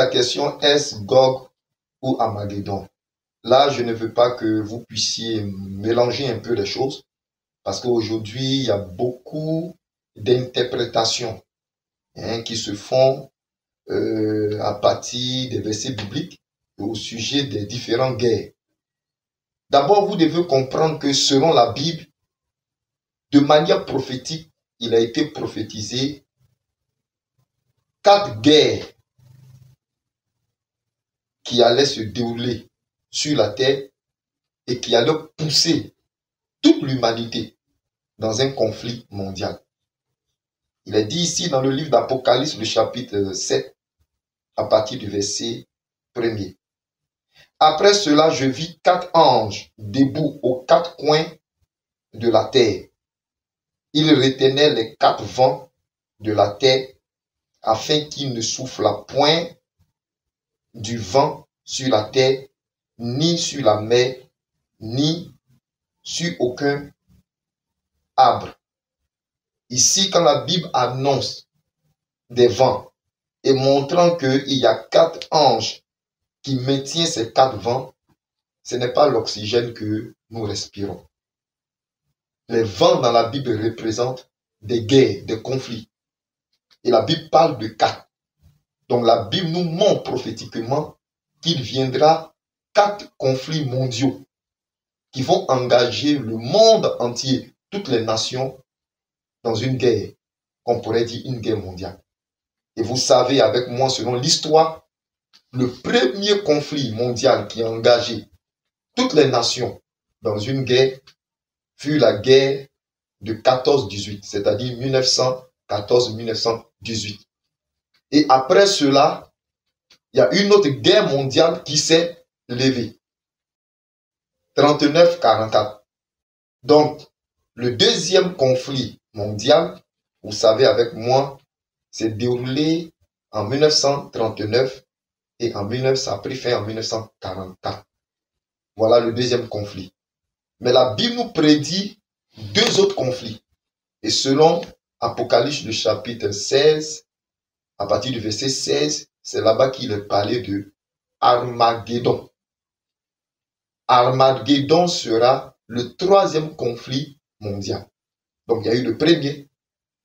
la question, est-ce Gog ou Armageddon? Là, je ne veux pas que vous puissiez mélanger un peu les choses, parce qu'aujourd'hui, il y a beaucoup d'interprétations qui se font à partir des versets bibliques au sujet des différentes guerres. D'abord, vous devez comprendre que selon la Bible, de manière prophétique, il a été prophétisé 4 guerres qui allaient se dérouler sur la terre et qui allaient pousser toute l'humanité dans un conflit mondial. Il est dit ici dans le livre d'Apocalypse, le chapitre 7, à partir du verset 1er. Après cela, je vis 4 anges debout aux 4 coins de la terre. Ils retenaient les 4 vents de la terre afin qu'il ne soufflât point du vent sur la terre, ni sur la mer, ni sur aucun arbre. Ici, quand la Bible annonce des vents et montrant qu'il y a 4 anges qui maintiennent ces 4 vents, ce n'est pas l'oxygène que nous respirons. Les vents dans la Bible représentent des guerres, des conflits. Et la Bible parle de 4. Donc la Bible nous montre prophétiquement qu'il viendra 4 conflits mondiaux qui vont engager le monde entier, toutes les nations, dans une guerre, qu'on pourrait dire une guerre mondiale. Et vous savez avec moi, selon l'histoire, le premier conflit mondial qui a engagé toutes les nations dans une guerre fut la guerre de 14-18, c'est-à-dire 1914-1918. Et après cela, il y a une autre guerre mondiale qui s'est levée. 39-44. Donc, le deuxième conflit mondial, vous savez avec moi, s'est déroulé en 1939 et ça a pris fin en 1944. Voilà le deuxième conflit. Mais la Bible nous prédit 2 autres conflits. Et selon Apocalypse, le chapitre 16, à partir du verset 16, c'est là-bas qu'il est parlé de Armageddon. Armageddon sera le 3e conflit mondial. Donc, il y a eu le premier,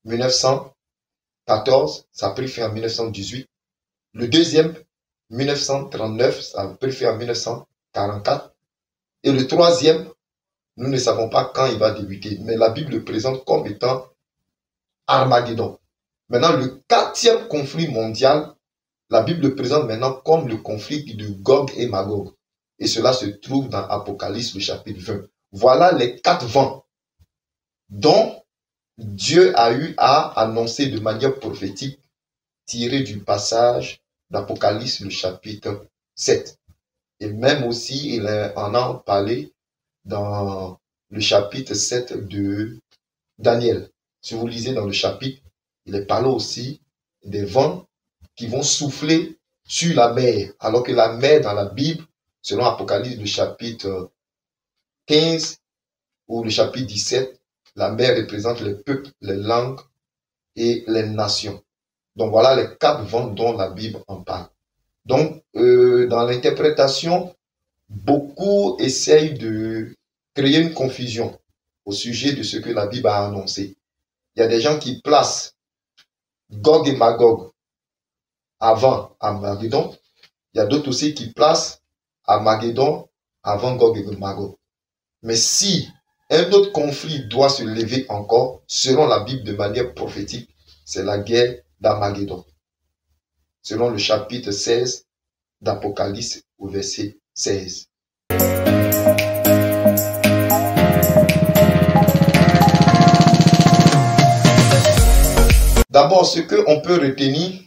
1914, ça a pris fin en 1918. Le deuxième, 1939, ça a pris fin en 1944. Et le troisième, nous ne savons pas quand il va débuter, mais la Bible le présente comme étant Armageddon. Maintenant, le 4e conflit mondial, la Bible le présente maintenant comme le conflit de Gog et Magog. Et cela se trouve dans Apocalypse, le chapitre 20. Voilà les 4 vents dont Dieu a eu à annoncer de manière prophétique, tiré du passage d'Apocalypse, le chapitre 7. Et même aussi, il en a parlé dans le chapitre 7 de Daniel. Si vous lisez dans le chapitre, il est parlé aussi des vents qui vont souffler sur la mer. Alors que la mer dans la Bible, selon Apocalypse, le chapitre 15 ou le chapitre 17, la mer représente les peuples, les langues et les nations. Donc voilà les 4 vents dont la Bible en parle. Donc, dans l'interprétation, beaucoup essayent de créer une confusion au sujet de ce que la Bible a annoncé. Il y a des gens qui placent Gog et Magog avant Armageddon. Il y a d'autres aussi qui placent Armageddon avant Gog et Magog. Mais si un autre conflit doit se lever encore, selon la Bible de manière prophétique, c'est la guerre d'Armageddon. Selon le chapitre 16 d'Apocalypse au verset 16. D'abord, ce qu'on peut retenir,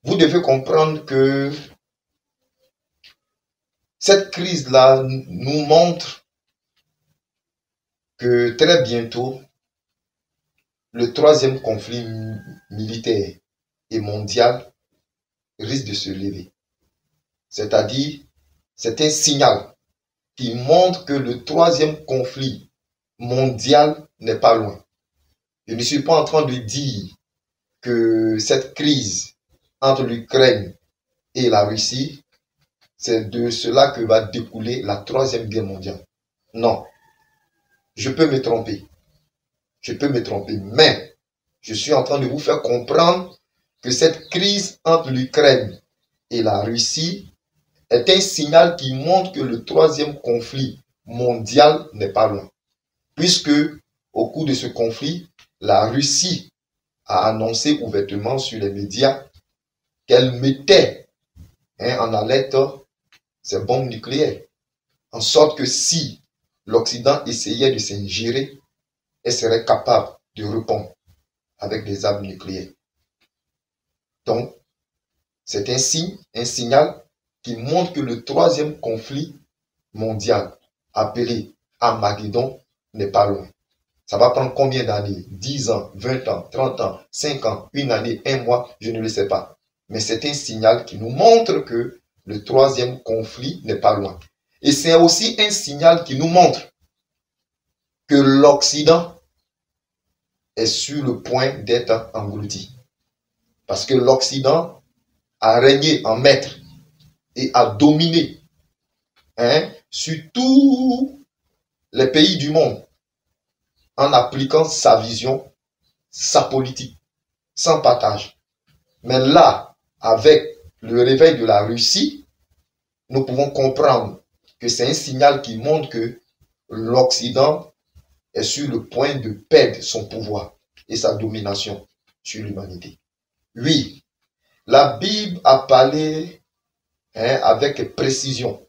vous devez comprendre que cette crise-là nous montre que très bientôt, le 3e conflit militaire et mondial risque de se lever. C'est-à-dire, c'est un signal qui montre que le 3e conflit mondial n'est pas loin. Je ne suis pas en train de dire que cette crise entre l'Ukraine et la Russie, c'est de cela que va découler la troisième guerre mondiale. Non, je peux me tromper. Je peux me tromper, mais je suis en train de vous faire comprendre que cette crise entre l'Ukraine et la Russie est un signal qui montre que le troisième conflit mondial n'est pas loin. Puisque, au cours de ce conflit, la Russie a annoncé ouvertement sur les médias qu'elle mettait en alerte ses bombes nucléaires. En sorte que si l'Occident essayait de s'ingérer, elle serait capable de répondre avec des armes nucléaires. Donc, c'est un signe, un signal qui montre que le troisième conflit mondial, appelé Armageddon, n'est pas loin. Ça va prendre combien d'années? 10 ans, 20 ans, 30 ans, 5 ans, une année, un mois, je ne le sais pas. Mais c'est un signal qui nous montre que le troisième conflit n'est pas loin. Et c'est aussi un signal qui nous montre que l'Occident est sur le point d'être englouti. Parce que l'Occident a régné en maître et a dominé sur tous les pays du monde en appliquant sa vision, sa politique, sans partage. Mais là, avec le réveil de la Russie, nous pouvons comprendre que c'est un signal qui montre que l'Occident est sur le point de perdre son pouvoir et sa domination sur l'humanité. Oui, la Bible a parlé avec précision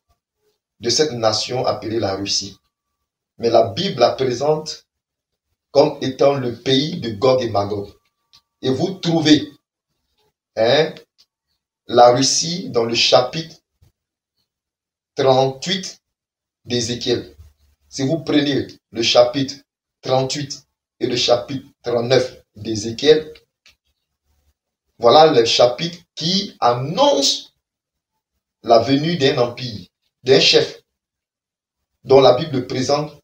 de cette nation appelée la Russie. Mais la Bible la présente comme étant le pays de Gog et Magog. Et vous trouvez la Russie dans le chapitre 38 d'Ézéchiel. Si vous prenez le chapitre 38 et le chapitre 39 d'Ézéchiel, voilà les chapitres qui annoncent la venue d'un empire, d'un chef, dont la Bible présente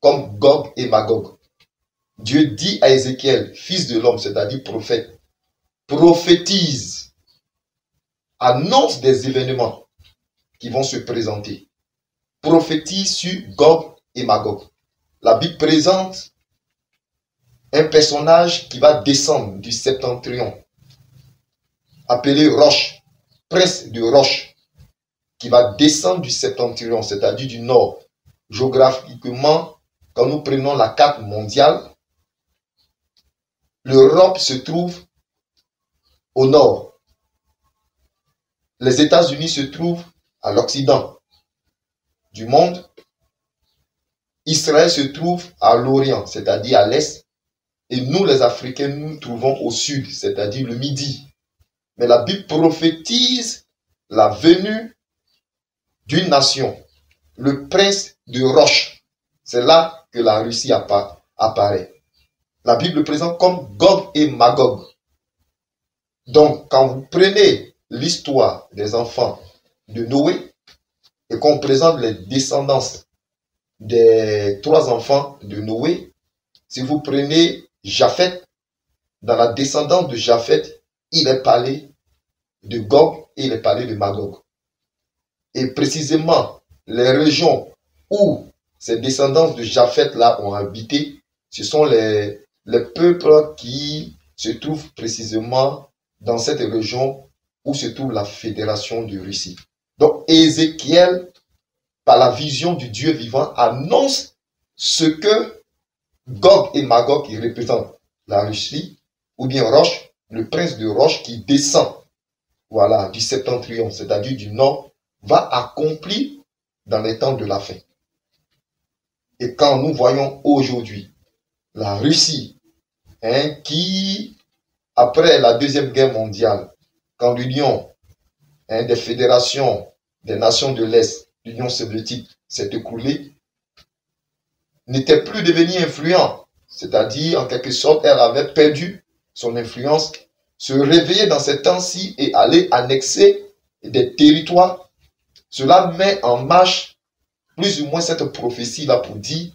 comme Gog et Magog. Dieu dit à Ézéchiel, fils de l'homme, c'est-à-dire prophète, prophétise, annonce des événements qui vont se présenter. Prophétise sur Gog et Magog. La Bible présente un personnage qui va descendre du septentrion, appelé Roche, prince de Roche, qui va descendre du septentrion, c'est-à-dire du nord. Géographiquement, quand nous prenons la carte mondiale, l'Europe se trouve au nord. Les États-Unis se trouvent à l'occident du monde. Israël se trouve à l'orient, c'est-à-dire à l'est. Et nous, les Africains, nous nous trouvons au sud, c'est-à-dire le midi. Mais la Bible prophétise la venue d'une nation, le prince de Roche. C'est là que la Russie apparaît. La Bible le présente comme Gog et Magog. Donc, quand vous prenez l'histoire des enfants de Noé et qu'on présente les descendances des 3 enfants de Noé, si vous prenez Japheth, dans la descendance de Japheth, il est parlé de Gog et il est parlé de Magog. Et précisément, les régions où ces descendances de Japheth-là ont habité, ce sont les peuples qui se trouvent précisément dans cette région où se trouve la fédération de Russie. Donc, Ézéchiel, par la vision du Dieu vivant, annonce ce que Gog et Magog, qui représentent la Russie, ou bien Roche, le prince de Roche qui descend, voilà, du septentrion, c'est-à-dire du nord, va accomplir dans les temps de la fin. Et quand nous voyons aujourd'hui la Russie, qui, après la Deuxième Guerre mondiale, quand l'Union des fédérations des nations de l'Est, l'Union soviétique, s'est écroulée, n'était plus devenue influente. C'est-à-dire, en quelque sorte, elle avait perdu son influence, se réveiller dans ces temps-ci et aller annexer des territoires. Cela met en marche plus ou moins cette prophétie-là pour dire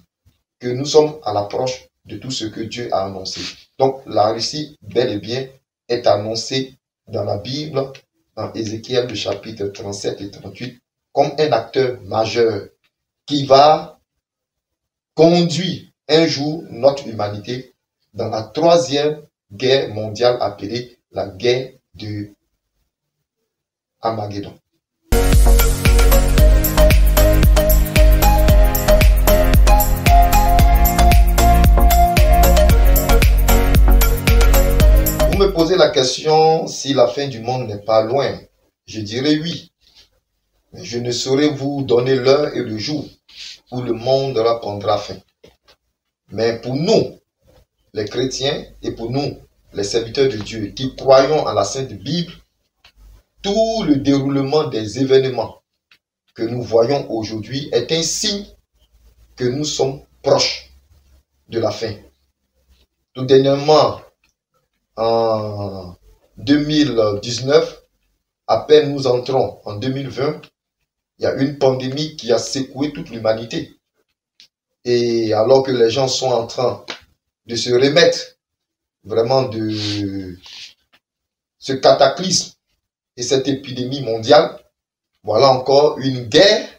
que nous sommes à l'approche de tout ce que Dieu a annoncé. Donc, la Russie, bel et bien, est annoncée dans la Bible dans Ézéchiel, le chapitre 37 et 38, comme un acteur majeur qui va conduire un jour notre humanité dans la troisième guerre mondiale appelée la guerre de Armageddon. Vous me posez la question si la fin du monde n'est pas loin. Je dirais oui. Mais je ne saurais vous donner l'heure et le jour où le monde prendra fin. Mais pour nous, les chrétiens, et pour nous, les serviteurs de Dieu, qui croyons à la Sainte Bible, tout le déroulement des événements que nous voyons aujourd'hui est un signe que nous sommes proches de la fin. Tout dernièrement, en 2019, à peine nous entrons en 2020, il y a une pandémie qui a secoué toute l'humanité. Et alors que les gens sont en train de se remettre vraiment de ce cataclysme et cette épidémie mondiale, voilà encore une guerre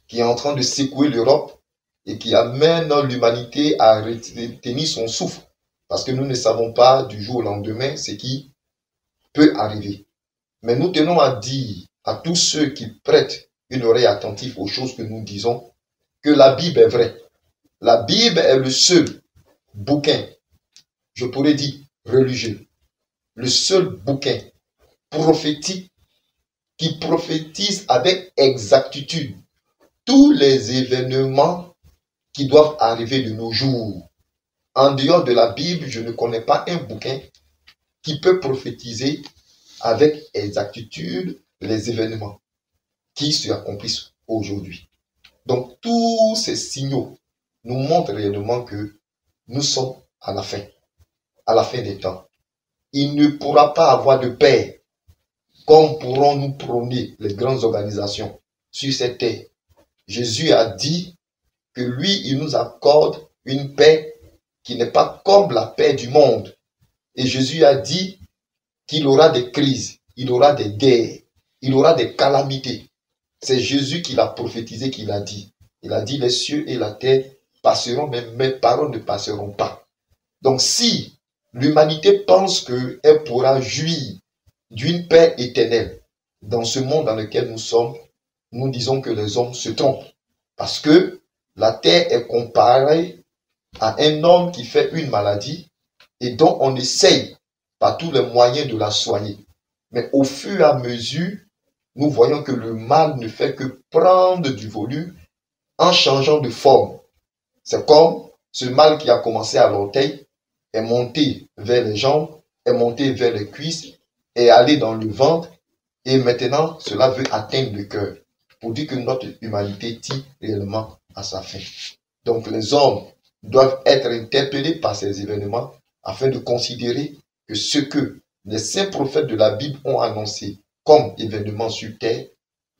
qui est en train de secouer l'Europe et qui amène l'humanité à retenir son souffle. Parce que nous ne savons pas du jour au lendemain ce qui peut arriver. Mais nous tenons à dire à tous ceux qui prêtent une oreille attentive aux choses que nous disons que la Bible est vraie. La Bible est le seul bouquin, je pourrais dire religieux, le seul bouquin prophétique qui prophétise avec exactitude tous les événements qui doivent arriver de nos jours. En dehors de la Bible, je ne connais pas un bouquin qui peut prophétiser avec exactitude les événements qui se accomplissent aujourd'hui. Donc, tous ces signaux nous montrent réellement que nous sommes à la fin des temps. Il ne pourra pas avoir de paix comme pourront nous prôner les grandes organisations sur cette terre. Jésus a dit que lui, il nous accorde une paix qui n'est pas comme la paix du monde. Et Jésus a dit qu'il aura des crises, il aura des guerres, il aura des calamités. C'est Jésus qui l'a prophétisé, qui l'a dit. Il a dit les cieux et la terre passeront, mais mes paroles ne passeront pas. Donc si l'humanité pense qu'elle pourra jouir d'une paix éternelle dans ce monde dans lequel nous sommes, nous disons que les hommes se trompent. Parce que la terre est comparée à un homme qui fait une maladie et dont on essaye par tous les moyens de la soigner. Mais au fur et à mesure, nous voyons que le mal ne fait que prendre du volume en changeant de forme. C'est comme ce mal qui a commencé à l'orteil, est monté vers les jambes, est monté vers les cuisses, est allé dans le ventre, et maintenant cela veut atteindre le cœur, pour dire que notre humanité tire réellement à sa fin. Donc les hommes doivent être interpellés par ces événements afin de considérer que ce que les saints prophètes de la Bible ont annoncé comme événement sur terre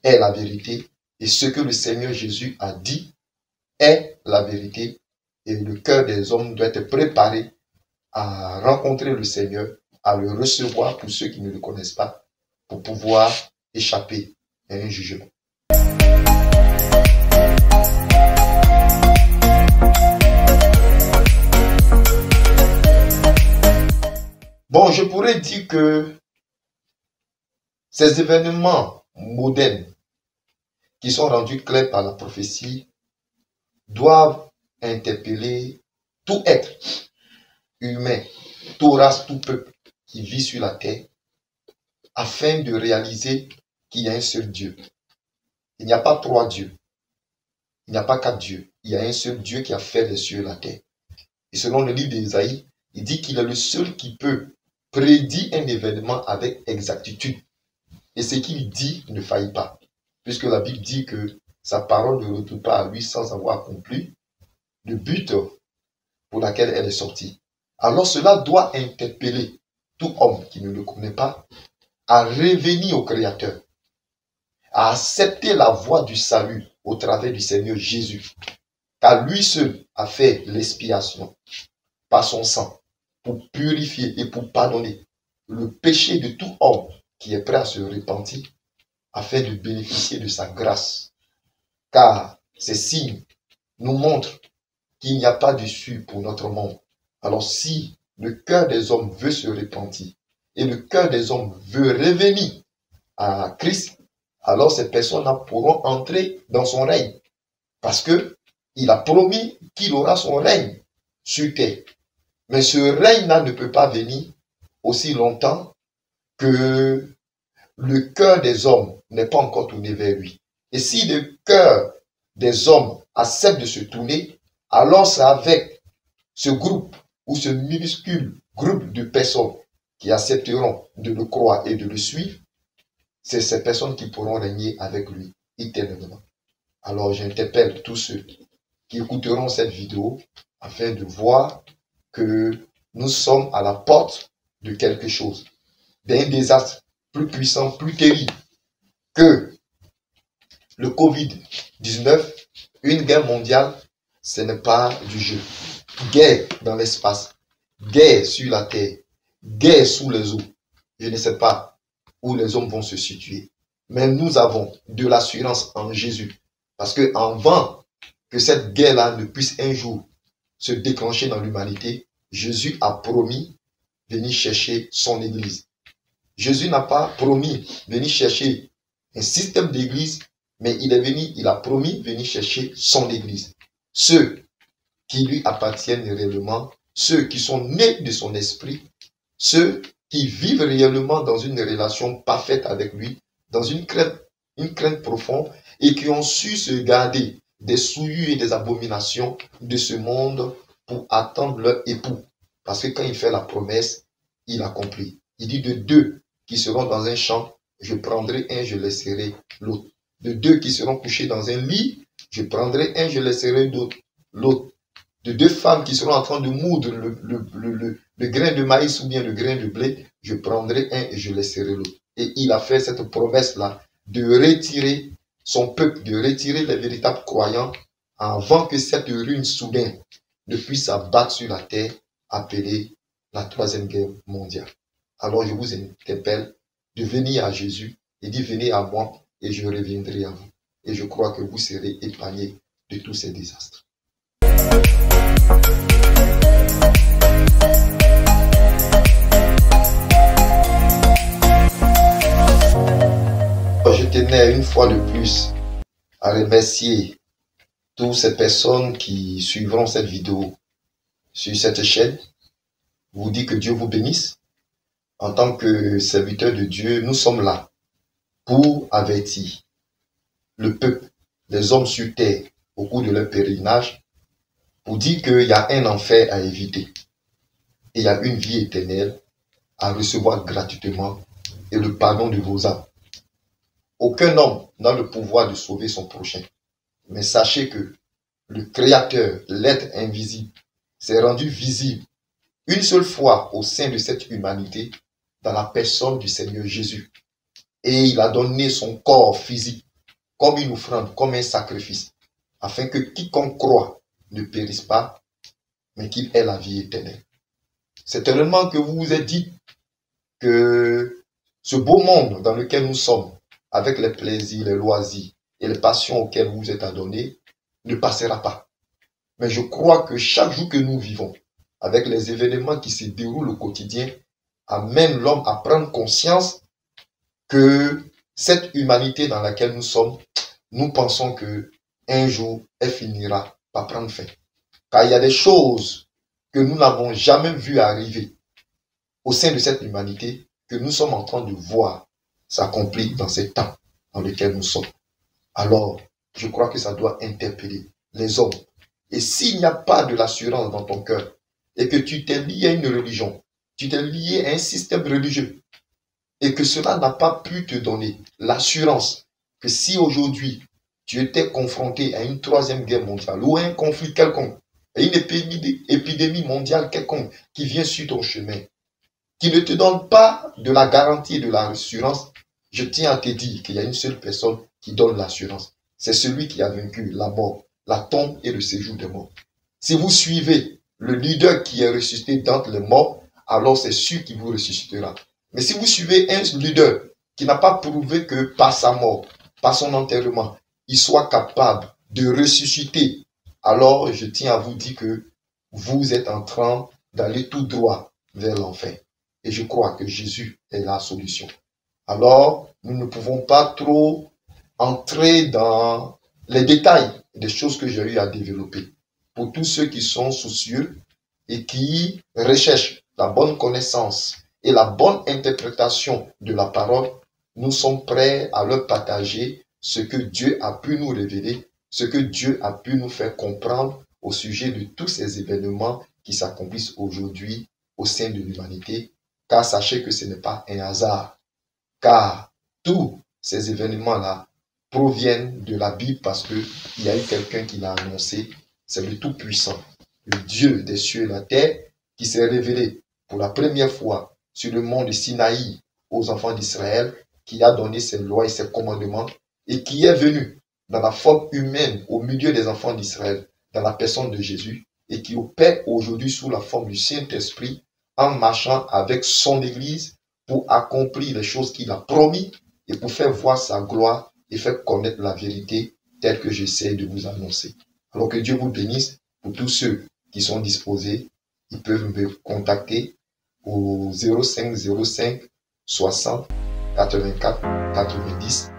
est la vérité, et ce que le Seigneur Jésus a dit est la vérité, et le cœur des hommes doit être préparé à rencontrer le Seigneur, à le recevoir pour ceux qui ne le connaissent pas, pour pouvoir échapper à un jugement. Bon, je pourrais dire que ces événements modernes qui sont rendus clairs par la prophétie doivent interpeller tout être humain, tout race, tout peuple qui vit sur la terre afin de réaliser qu'il y a un seul Dieu. Il n'y a pas trois dieux. Il n'y a pas quatre dieux. Il y a un seul Dieu qui a fait les cieux et la terre. Et selon le livre d'Ésaïe, il dit qu'il est le seul qui peut prédire un événement avec exactitude. Et ce qu'il dit ne faillit pas. Puisque la Bible dit que sa parole ne retourne pas à lui sans avoir accompli le but pour lequel elle est sortie. Alors cela doit interpeller tout homme qui ne le connaît pas à revenir au Créateur, à accepter la voie du salut au travers du Seigneur Jésus, car lui seul a fait l'expiation par son sang pour purifier et pour pardonner le péché de tout homme qui est prêt à se repentir afin de bénéficier de sa grâce. Car ces signes nous montrent qu'il n'y a pas d'issue pour notre monde. Alors si le cœur des hommes veut se repentir et le cœur des hommes veut revenir à Christ, alors ces personnes-là pourront entrer dans son règne. Parce que il a promis qu'il aura son règne sur terre. Mais ce règne-là ne peut pas venir aussi longtemps que le cœur des hommes n'est pas encore tourné vers lui. Et si le cœur des hommes accepte de se tourner, alors c'est avec ce groupe ou ce minuscule groupe de personnes qui accepteront de le croire et de le suivre, c'est ces personnes qui pourront régner avec lui éternellement. Alors j'interpelle tous ceux qui écouteront cette vidéo afin de voir que nous sommes à la porte de quelque chose, d'un désastre plus puissant, plus terrible que le Covid-19, une guerre mondiale, ce n'est pas du jeu. Guerre dans l'espace, guerre sur la terre, guerre sous les eaux. Je ne sais pas où les hommes vont se situer. Mais nous avons de l'assurance en Jésus. Parce que avant que cette guerre-là ne puisse un jour se déclencher dans l'humanité, Jésus a promis venir chercher son Église. Jésus n'a pas promis venir chercher un système d'église, mais il a promis venir chercher son Église. Ceux qui lui appartiennent réellement, ceux qui sont nés de son esprit, ceux qui vivent réellement dans une relation parfaite avec lui, dans une crainte profonde, et qui ont su se garder des souillures et des abominations de ce monde pour attendre leur époux. Parce que quand il fait la promesse, il accomplit. Il dit de deux qui seront dans un champ, je prendrai un, je laisserai l'autre. De deux qui seront couchés dans un lit, je prendrai un, je laisserai l'autre. De deux femmes qui seront en train de moudre le grain de maïs ou bien le grain de blé, je prendrai un et je laisserai l'autre. Et il a fait cette promesse-là de retirer son peuple, de retirer les véritables croyants avant que cette ruine soudaine ne puisse abattre sur la terre, appelée la troisième guerre mondiale. Alors je vous interpelle de venir à Jésus et d'y venir à moi et je reviendrai à vous. Et je crois que vous serez épargnés de tous ces désastres. Je tenais une fois de plus à remercier toutes ces personnes qui suivront cette vidéo sur cette chaîne. Je vous dis que Dieu vous bénisse. En tant que serviteurs de Dieu, nous sommes là pour avertir le peuple, les hommes sur terre au cours de leur pèlerinage, pour dire qu'il y a un enfer à éviter et il y a une vie éternelle à recevoir gratuitement et le pardon de vos âmes. Aucun homme n'a le pouvoir de sauver son prochain. Mais sachez que le Créateur, l'être invisible, s'est rendu visible une seule fois au sein de cette humanité dans la personne du Seigneur Jésus. Et il a donné son corps physique comme une offrande, comme un sacrifice, afin que quiconque croit ne périsse pas, mais qu'il ait la vie éternelle. C'est tellement que vous vous êtes dit que ce beau monde dans lequel nous sommes, avec les plaisirs, les loisirs et les passions auxquelles vous êtes adonnés, ne passera pas. Mais je crois que chaque jour que nous vivons, avec les événements qui se déroulent au quotidien, amène l'homme à prendre conscience que cette humanité dans laquelle nous sommes, nous pensons que un jour, elle finira par prendre fin. Car il y a des choses que nous n'avons jamais vues arriver au sein de cette humanité que nous sommes en train de voir s'accomplir dans ces temps dans lesquels nous sommes. Alors, je crois que ça doit interpeller les hommes. Et s'il n'y a pas de l'assurance dans ton cœur et que tu t'es lié à une religion, tu t'es lié à un système religieux et que cela n'a pas pu te donner l'assurance que si aujourd'hui tu étais confronté à une troisième guerre mondiale ou à un conflit quelconque, à une épidémie mondiale quelconque qui vient sur ton chemin, qui ne te donne pas de la garantie et de l'assurance, je tiens à te dire qu'il y a une seule personne qui donne l'assurance. C'est celui qui a vaincu la mort, la tombe et le séjour des morts. Si vous suivez le leader qui est ressuscité d'entre les morts, alors c'est sûr qu'il vous ressuscitera. Mais si vous suivez un leader qui n'a pas prouvé que par sa mort, par son enterrement, il soit capable de ressusciter, alors je tiens à vous dire que vous êtes en train d'aller tout droit vers l'enfer. Et je crois que Jésus est la solution. Alors, nous ne pouvons pas trop entrer dans les détails des choses que j'ai eu à développer. Pour tous ceux qui sont soucieux et qui recherchent la bonne connaissance et la bonne interprétation de la parole, nous sommes prêts à leur partager ce que Dieu a pu nous révéler, ce que Dieu a pu nous faire comprendre au sujet de tous ces événements qui s'accomplissent aujourd'hui au sein de l'humanité, car sachez que ce n'est pas un hasard, car tous ces événements-là proviennent de la Bible parce qu'il y a eu quelqu'un qui l'a annoncé, c'est le Tout-Puissant, le Dieu des cieux et de la terre, qui s'est révélé pour la première fois sur le mont de Sinaï aux enfants d'Israël, qui a donné ses lois et ses commandements, et qui est venu dans la forme humaine au milieu des enfants d'Israël, dans la personne de Jésus, et qui opère aujourd'hui sous la forme du Saint-Esprit, en marchant avec son Église pour accomplir les choses qu'il a promis et pour faire voir sa gloire et faire connaître la vérité telle que j'essaie de vous annoncer. Alors que Dieu vous bénisse. Pour tous ceux qui sont disposés, ils peuvent me contacter au 05 05 60 84 90